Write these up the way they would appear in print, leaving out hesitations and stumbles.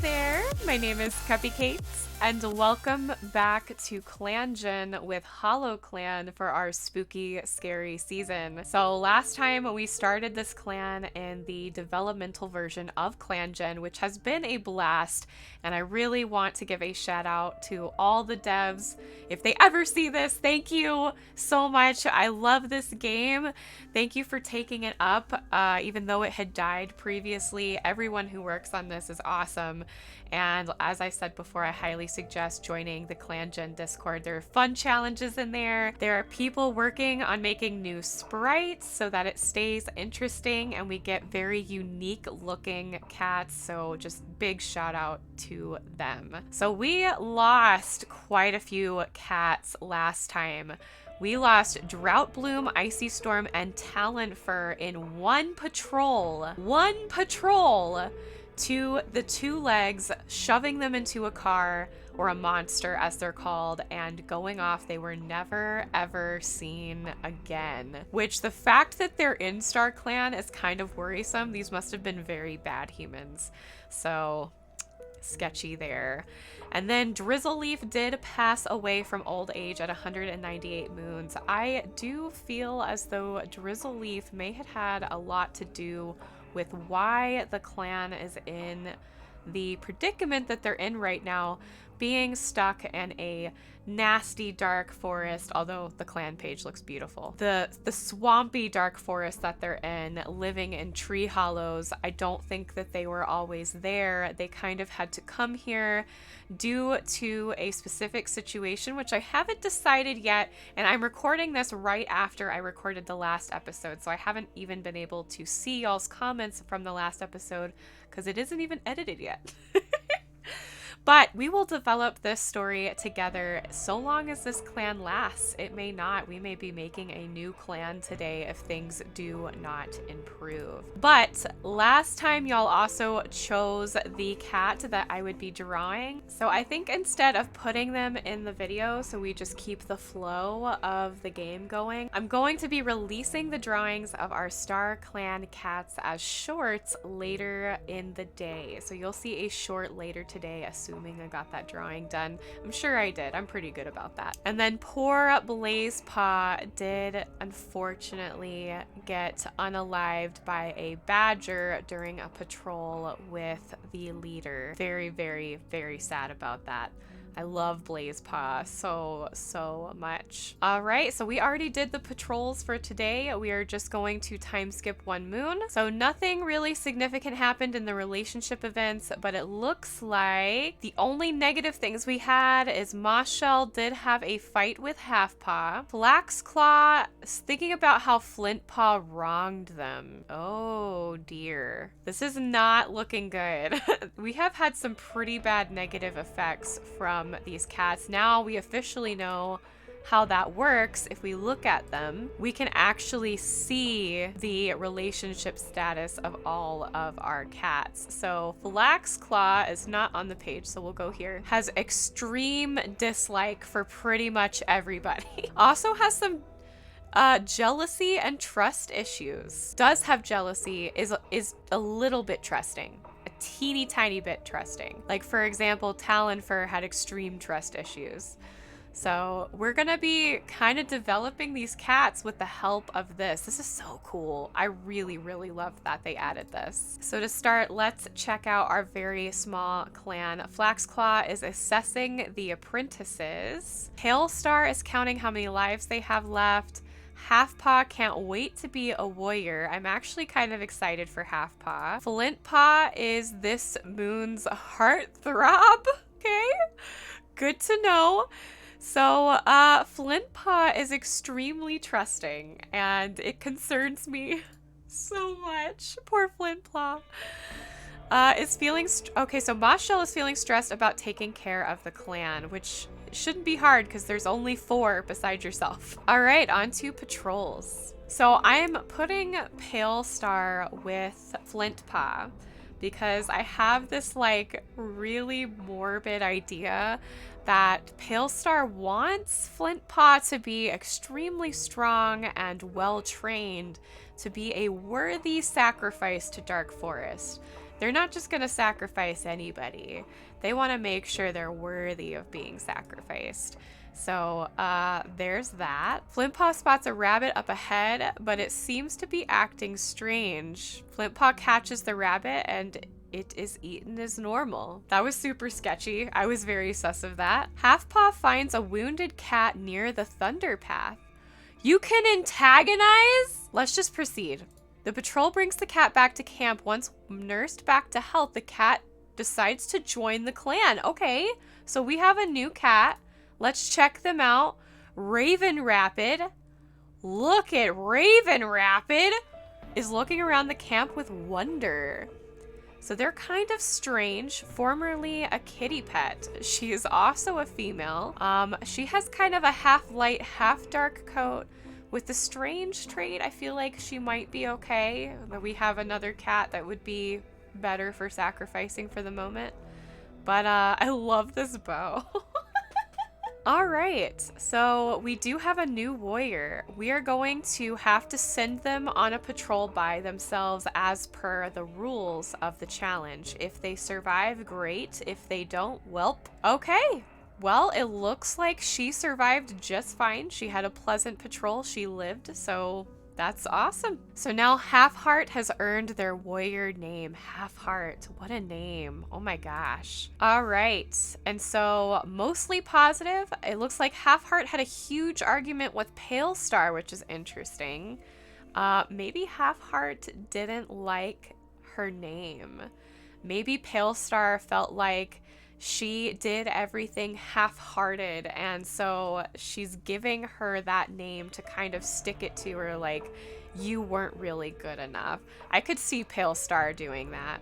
there, my name is Cupicate, and welcome back to clangen with Hollow Clan for our spooky, scary season. So last time we started this clan in the developmental version of clangen, which has been a blast, and I really want to give a shout out to all the devs. If they ever see this, thank you so much. I love this game. Thank you for taking it up, even though it had died previously. Everyone who works on this is awesome. And as I said before, I highly suggest joining the clangen Discord. There are fun challenges in there. There are people working on making new sprites so that it stays interesting and we get very unique looking cats. So just big shout out to them. So we lost quite a few cats last time. We lost Drought Bloom, Icy Storm, and Talonfur in one patrol. One patrol! To the two legs, shoving them into a car, or a monster as they're called, and going off. They were never ever seen again. Which, the fact that they're in Star Clan is kind of worrisome. These must have been very bad humans. So, sketchy there. And then Drizzleleaf did pass away from old age at 198 moons. I do feel as though Drizzleleaf may have had a lot to do with why the clan is in the predicament that they're in right now, being stuck in a nasty dark forest, although the clan page looks beautiful. The swampy dark forest that they're in, living in tree hollows. I don't think that they were always there. They kind of had to come here due to a specific situation, which I haven't decided yet, and I'm recording this right after I recorded the last episode, so I haven't even been able to see y'all's comments from the last episode because it isn't even edited yet. But we will develop this story together so long as this clan lasts. It may not. We may be making a new clan today if things do not improve. But last time y'all also chose the cat that I would be drawing. So I think instead of putting them in the video so we just keep the flow of the game going, I'm going to be releasing the drawings of our Star Clan cats as shorts later in the day. So you'll see a short later today, assuming I got that drawing done. I'm sure I did. I'm pretty good about that. And then poor Blaze Paw did unfortunately get unalived by a badger during a patrol with the leader. Very, very, very sad about that. I love Blaze Paw so much. All right, so we already did the patrols for today. We are just going to time skip one moon. So nothing really significant happened in the relationship events, but it looks like the only negative things we had is Moshell did have a fight with Halfpaw. Flaxclaw is thinking about how Flintpaw wronged them. Oh dear. This is not looking good. We have had some pretty bad negative effects from these cats. Now we officially know how that works. If we look at them, we can actually see the relationship status of all of our cats. So Flaxclaw is not on the page, so we'll go here. Has extreme dislike for pretty much everybody. Also has some jealousy and trust issues. Does have jealousy, is a little bit trusting. A teeny tiny bit trusting. Like, for example, Talonfur had extreme trust issues. So we're gonna be kind of developing these cats with the help of this. This is so cool. I really, really love that they added this. So to start, let's check out our very small clan. Flaxclaw is assessing the apprentices. Hailstar is counting how many lives they have left. Halfpaw can't wait to be a warrior. I'm actually kind of excited for Halfpaw. Flintpaw is this moon's heartthrob. Okay, good to know. So Flintpaw is extremely trusting and it concerns me so much. Poor Flintpaw. Is feeling okay, so Moshell is feeling stressed about taking care of the clan, which shouldn't be hard because there's only 4 besides yourself. All right, on to patrols. So I'm putting Pale Star with Flintpaw because I have this like really morbid idea that Pale Star wants Flintpaw to be extremely strong and well trained to be a worthy sacrifice to Dark Forest. They're not just going to sacrifice anybody. They want to make sure they're worthy of being sacrificed. So there's that. Flintpaw spots a rabbit up ahead, but it seems to be acting strange. Flintpaw catches the rabbit and it is eaten as normal. That was super sketchy. I was very sus of that. Halfpaw finds a wounded cat near the thunder path. You can antagonize? Let's just proceed. The patrol brings the cat back to camp. Once nursed back to health, the cat decides to join the clan. Okay, so we have a new cat. Let's check them out. Raven Rapid. Look at Raven Rapid is looking around the camp with wonder. So they're kind of strange. Formerly a kitty pet. She is also a female. She has kind of a half light, half dark coat with the strange trait. I feel like she might be okay, but we have another cat that would be better for sacrificing for the moment. But I love this bow. All right, so we do have a new warrior. We are going to have to send them on a patrol by themselves as per the rules of the challenge. If they survive, great. If they don't, welp. Okay, well, it looks like she survived just fine. She had a pleasant patrol. She lived, so that's awesome. So now Halfheart has earned their warrior name. Halfheart, what a name. Oh my gosh. All right, and so mostly positive. It looks like Halfheart had a huge argument with Pale Star, which is interesting. Maybe Halfheart didn't like her name. Maybe Pale Star felt like she did everything half-hearted, and so she's giving her that name to kind of stick it to her, like, you weren't really good enough. I could see Pale Star doing that.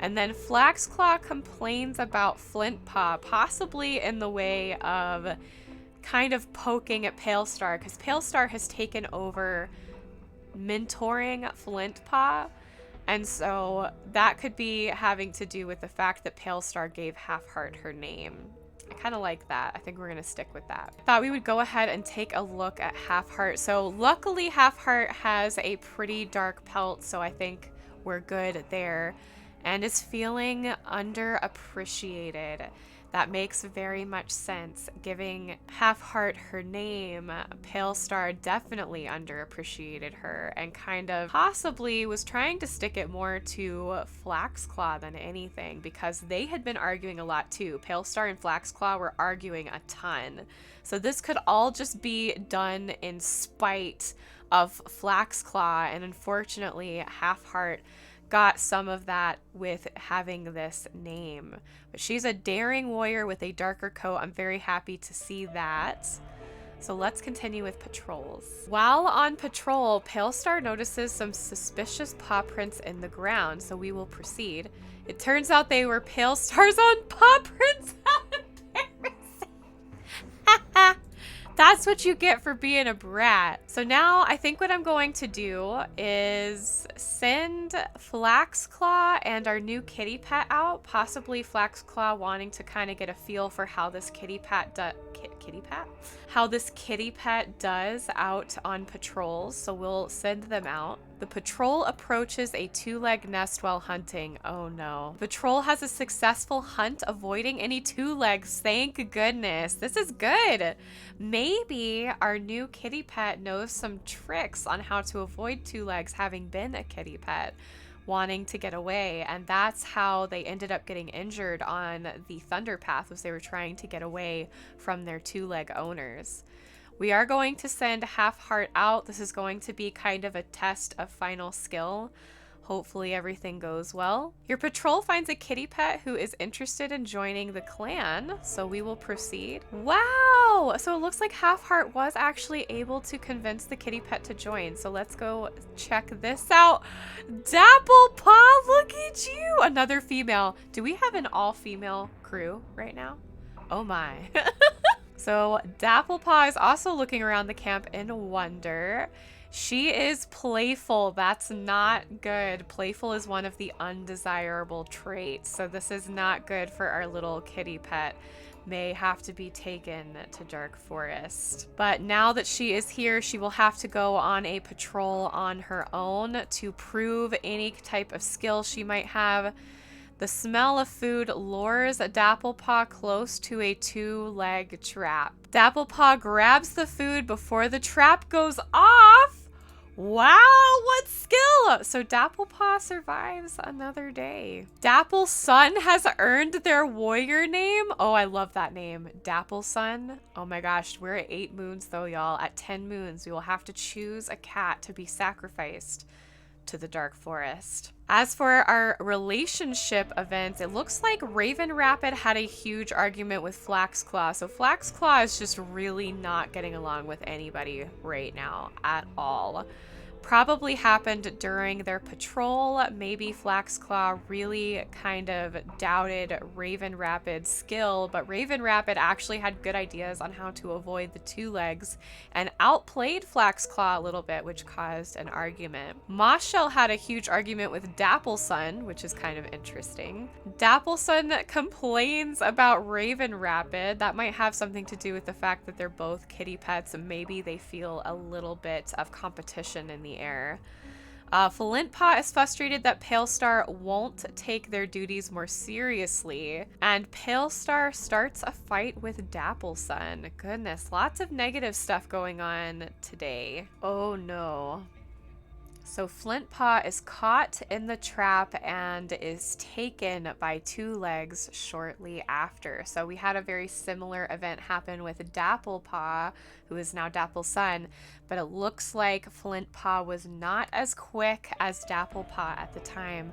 And then Flaxclaw complains about Flintpaw, possibly in the way of kind of poking at Pale Star, because Pale Star has taken over mentoring Flintpaw. And so that could be having to do with the fact that Pale Star gave Halfheart her name. I kind of like that. I think we're going to stick with that. I thought we would go ahead and take a look at Halfheart. So luckily Halfheart has a pretty dark pelt, so I think we're good there. And is feeling underappreciated. That makes very much sense. Giving Halfheart her name, Pale Star definitely underappreciated her and kind of possibly was trying to stick it more to Flaxclaw than anything, because they had been arguing a lot too. Pale Star and Flaxclaw were arguing a ton. So this could all just be done in spite of Flaxclaw, and unfortunately Halfheart got some of that with having this name. But she's a daring warrior with a darker coat. I'm very happy to see that. So let's continue with patrols. While on patrol, Pale Star notices some suspicious paw prints in the ground, so we will proceed. It turns out they were Pale Star's own paw prints. How embarrassing. That's what you get for being a brat. So now I think what I'm going to do is send Flaxclaw and our new kitty pet out. Possibly Flaxclaw wanting to kind of get a feel for how this kitty pet does out on patrols. So we'll send them out. The patrol approaches a two-leg nest while hunting. Oh no. Patrol has a successful hunt, avoiding any two legs. Thank goodness. This is good. Maybe our new kitty pet knows some tricks on how to avoid two legs, having been a kitty pet, wanting to get away. And that's how they ended up getting injured on the Thunder Path, was they were trying to get away from their two-leg owners. We are going to send Halfheart out. This is going to be kind of a test of final skill. Hopefully everything goes well. Your patrol finds a kitty pet who is interested in joining the clan, so we will proceed. Wow! So it looks like Halfheart was actually able to convince the kitty pet to join. So let's go check this out. Dapplepaw, look at you! Another female. Do we have an all-female crew right now? Oh my. So Dapplepaw is also looking around the camp in wonder. She is playful. That's not good. Playful is one of the undesirable traits, so this is not good for our little kitty pet. may have to be taken to Dark Forest. But now that she is here, she will have to go on a patrol on her own to prove any type of skill she might have. The smell of food lures Dapplepaw close to a 2-leg trap. Dapplepaw grabs the food before the trap goes off. Wow, what skill! So Dapplepaw survives another day. Dapplesun has earned their warrior name. Oh, I love that name. Dapplesun. Oh my gosh, we're at 8 moons though, y'all. At 10 moons, we will have to choose a cat to be sacrificed to the Dark Forest. As for our relationship events, it looks like Raven Rapid had a huge argument with Flaxclaw. So Flaxclaw is just really not getting along with anybody right now at all. Probably happened during their patrol. Maybe Flaxclaw really kind of doubted Raven Rapid's skill, but Raven Rapid actually had good ideas on how to avoid the 2 legs and outplayed Flaxclaw a little bit, which caused an argument. Moshell had a huge argument with Dapplesun, which is kind of interesting. Dapplesun complains about Raven Rapid. That might have something to do with the fact that they're both kitty pets, and maybe they feel a little bit of competition in the air. Flintpaw is frustrated that Palestar won't take their duties more seriously, and Palestar starts a fight with Dapplesun. Goodness, lots of negative stuff going on today. Oh no. So Flintpaw is caught in the trap and is taken by 2 legs shortly after. So we had a very similar event happen with Dapplepaw, who is now Dapplesun, but it looks like Flintpaw was not as quick as Dapplepaw at the time.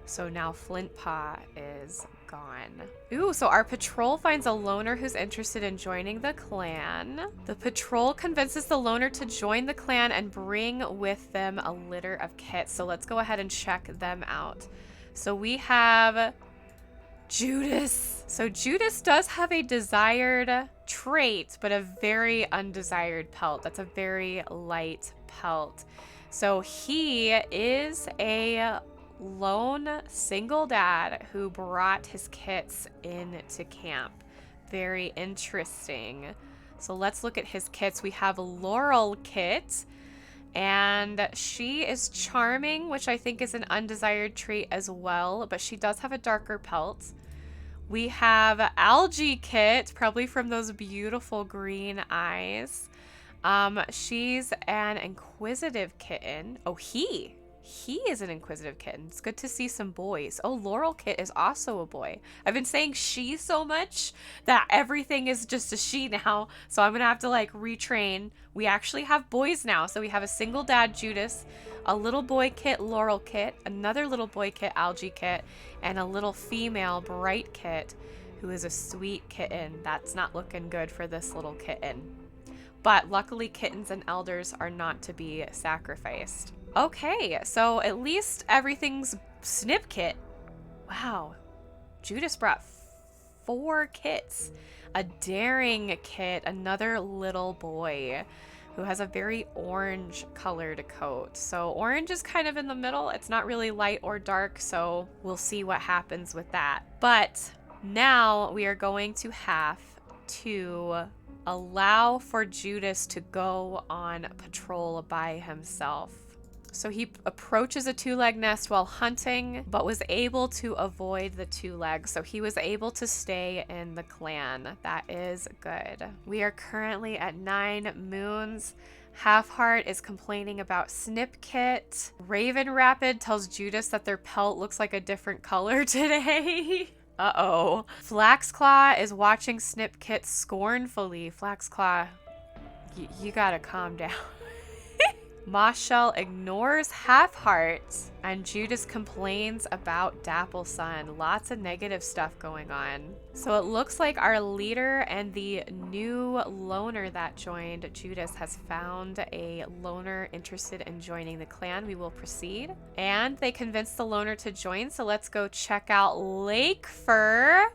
So now Flintpaw is gone. Ooh, so our patrol finds a loner who's interested in joining the clan. The patrol convinces the loner to join the clan and bring with them a litter of kits. So let's go ahead and check them out. So we have Judas. So Judas does have a desired trait, but a very undesired pelt. That's a very light pelt. So he is a lone single dad who brought his kits into camp. Very interesting. So let's look at his kits. We have a Laurel kit, and she is charming, which I think is an undesired trait as well, but she does have a darker pelt. We have Algae kit, probably from those beautiful green eyes. She's an inquisitive kitten. Oh, he is an inquisitive kitten. It's good to see some boys. Oh, Laurel Kit is also a boy. I've been saying she so much that everything is just a she now. So I'm going to have to like retrain. We actually have boys now. So we have a single dad, Judas, a little boy Kit, Laurel Kit, another little boy Kit, Algae Kit, and a little female Bright Kit, who is a sweet kitten. That's not looking good for this little kitten. But luckily kittens and elders are not to be sacrificed. Okay, so at least everything's Snip Kit. Wow. Judas brought 4 kits. A Daring Kit, another little boy who has a very orange colored coat. So orange is kind of in the middle. It's not really light or dark, so we'll see what happens with that. But now we are going to have to allow for Judas to go on patrol by himself. So he approaches a 2-leg nest while hunting, but was able to avoid the 2 legs. So he was able to stay in the clan. That is good. We are currently at 9 moons. Halfheart is complaining about Snip Kit. Raven Rapid tells Judas that their pelt looks like a different color today. Uh-oh. Flaxclaw is watching Snip Kit scornfully. Flaxclaw, you gotta calm down. Moshell ignores Halfheart, and Judas complains about Dapplesun. Lots of negative stuff going on. So it looks like our leader and the new loner that joined Judas has found a loner interested in joining the clan. We will proceed. And they convinced the loner to join, so let's go check out Lake Fur.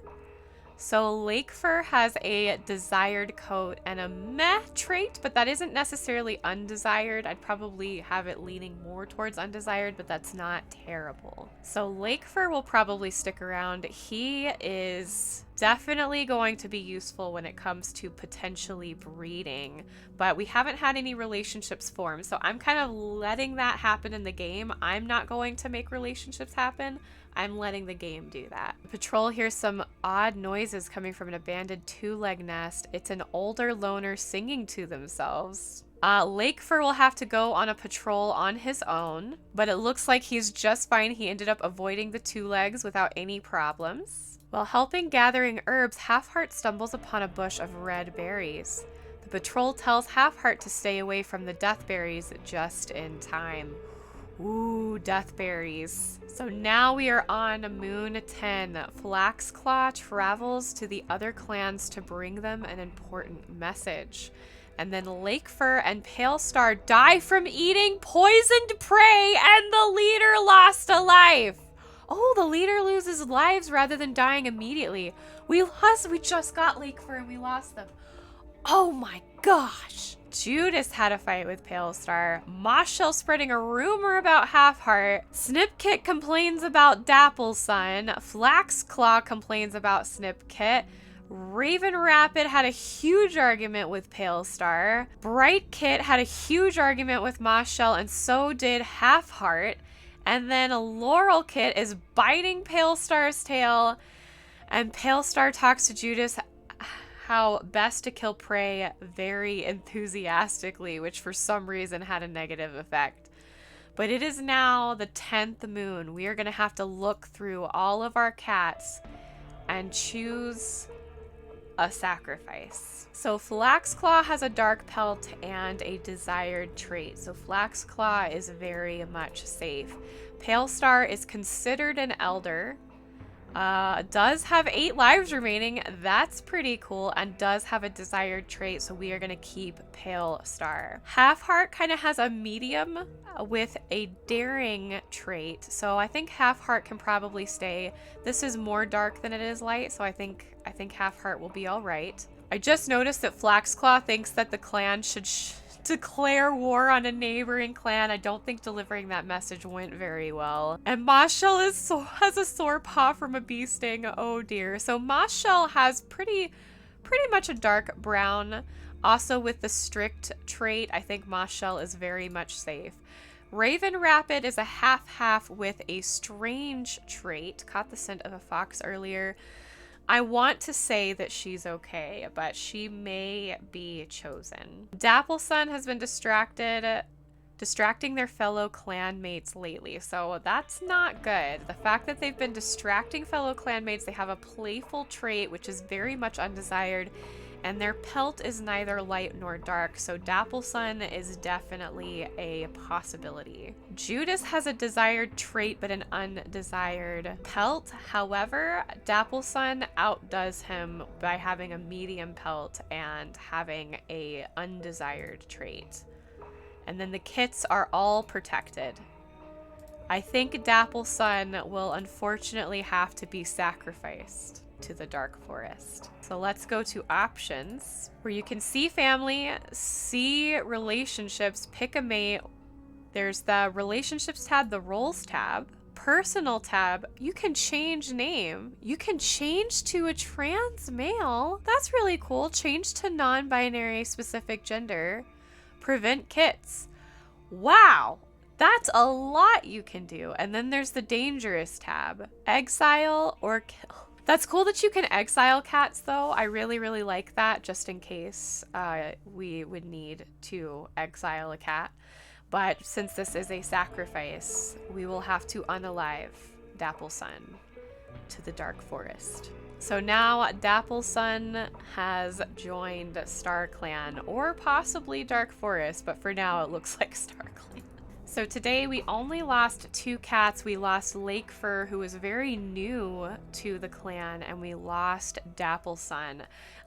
So Lakefur has a desired coat and a meh trait, but that isn't necessarily undesired. I'd probably have it leaning more towards undesired, but that's not terrible. So Lakefur will probably stick around. He is definitely going to be useful when it comes to potentially breeding, but we haven't had any relationships form, so I'm kind of letting that happen in the game. I'm not going to make relationships happen. I'm letting the game do that. Patrol hears some odd noises coming from an abandoned two-leg nest. It's an older loner singing to themselves. Lakefur will have to go on a patrol on his own, but it looks like he's just fine. He ended up avoiding the two legs without any problems. While helping gathering herbs, Halfheart stumbles upon a bush of red berries. The patrol tells Halfheart to stay away from the death berries just in time. Ooh, death berries. So now we are on Moon 10. Flaxclaw travels to the other clans to bring them an important message. And then Lakefur and Palestar die from eating poisoned prey, and the leader lost a life. Oh, the leader loses lives rather than dying immediately. We just got Lakefur and we lost them. Oh my gosh. Judas had a fight with Palestar. Moshell spreading a rumor about Halfheart. Snipkit complains about Dapplesun. Flaxclaw complains about Snipkit. Raven Rapid had a huge argument with Palestar. Bright Kit had a huge argument with Moshell, and so did Halfheart. And then Laurel Kit is biting Palestar's tail, and Palestar talks to Judas how best to kill prey very enthusiastically, which for some reason had a negative effect. But it is now the 10th moon. We are going to have to look through all of our cats and choose a sacrifice. So Flaxclaw has a dark pelt and a desired trait. So Flaxclaw is very much safe. Palestar is considered an elder. Does have 8 lives remaining. That's pretty cool, and does have a desired trait, so we are going to keep Palestar. Halfheart kind of has a medium with a daring trait, so I think Halfheart can probably stay. This is more dark than it is light, so I think Halfheart will be all right. I just noticed that Flaxclaw thinks that the clan should declare war on a neighboring clan. I don't think delivering that message went very well. And Moshell has a sore paw from a bee sting. Oh dear. So Moshell has pretty much a dark brown. Also with the strict trait, I think Moshell is very much safe. Raven Rapid is a half-half with a strange trait. Caught the scent of a fox earlier. I want to say that she's okay, but she may be chosen. Dapplesun has been distracting their fellow clanmates lately, so that's not good. The fact that they've been distracting fellow clanmates, they have a playful trait, which is very much undesired, and their pelt is neither light nor dark, so Dapplesun is definitely a possibility. Judas has a desired trait but an undesired pelt. However, Dapplesun outdoes him by having a medium pelt and having a undesired trait. And then the kits are all protected. I think Dapplesun will unfortunately have to be sacrificed to the Dark Forest. So let's go to options, where you can see family, see relationships, pick a mate. There's the relationships tab, the roles tab, personal tab. You can change name. You can change to a trans male. That's really cool. Change to non-binary specific gender. Prevent kits. Wow. That's a lot you can do. And then there's the dangerous tab. Exile or kill. That's cool that you can exile cats, though. I really, really like that, just in case we would need to exile a cat. But since this is a sacrifice, we will have to unalive Dapplesun to the Dark Forest. So now Dapplesun has joined Star Clan, or possibly Dark Forest, but for now it looks like Star Clan. So today we only lost 2 cats. We lost Lakefur, who was very new to the clan, and we lost Dapplesun.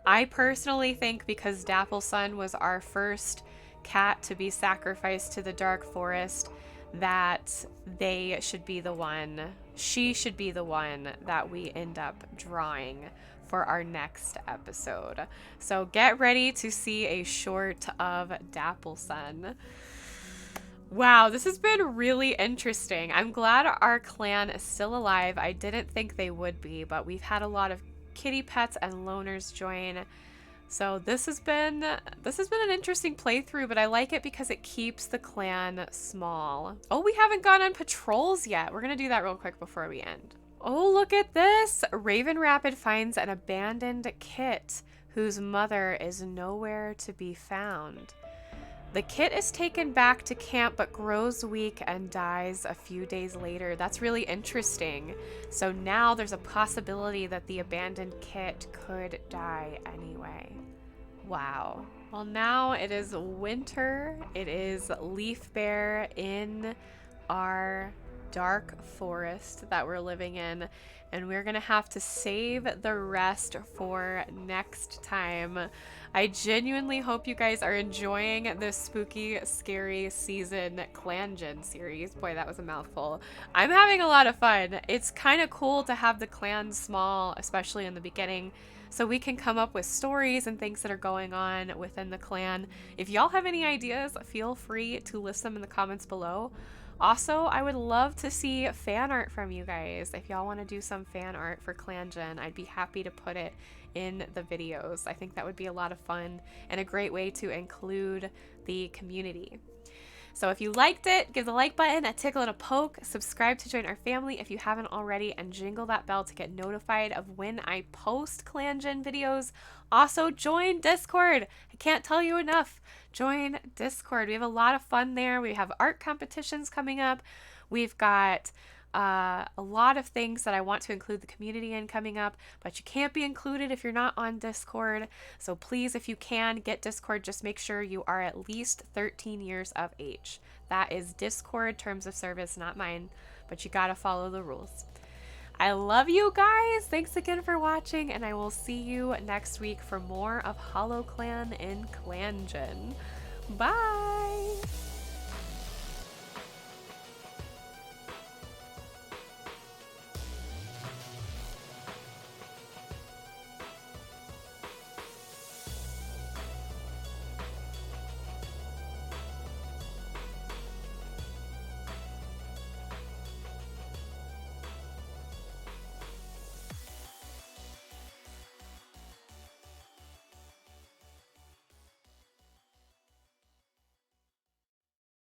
I personally think because Dapplesun was our first cat to be sacrificed to the Dark Forest, that she should be the one that we end up drawing for our next episode. So get ready to see a short of Dapplesen. Wow, this has been really interesting. I'm glad our clan is still alive. I didn't think they would be, but we've had a lot of kitty pets and loners join. So this has been an interesting playthrough, but I like it because it keeps the clan small. Oh, we haven't gone on patrols yet. We're gonna do that real quick before we end. Oh, look at this! Raven Rapid finds an abandoned kit whose mother is nowhere to be found. The kit is taken back to camp but grows weak and dies a few days later. That's really interesting. So now there's a possibility that the abandoned kit could die anyway. Wow. Well, now it is winter. It is leaf bare in our dark forest that we're living in, and we're gonna have to save the rest for next time. I genuinely hope you guys are enjoying this spooky, scary season clangen series. Boy, that was a mouthful. I'm having a lot of fun. It's kind of cool to have the clan small, especially in the beginning, so we can come up with stories and things that are going on within the clan. If y'all have any ideas, feel free to list them in the comments below. Also, I would love to see fan art from you guys. If y'all want to do some fan art for clangen, I'd be happy to put it in the videos. I think that would be a lot of fun and a great way to include the community. So if you liked it, give the like button a tickle and a poke, subscribe to join our family if you haven't already, and jingle that bell to get notified of when I post clangen videos. Also, join Discord. I can't tell you enough. Join Discord. We have a lot of fun there. We have art competitions coming up. We've got a lot of things that I want to include the community in coming up, but you can't be included if you're not on Discord. So please, if you can, get Discord. Just make sure you are at least 13 years of age. That is Discord terms of service, not mine, but you gotta follow the rules. I love you guys. Thanks again for watching, and I will see you next week for more of HoloClan in clangen. Bye!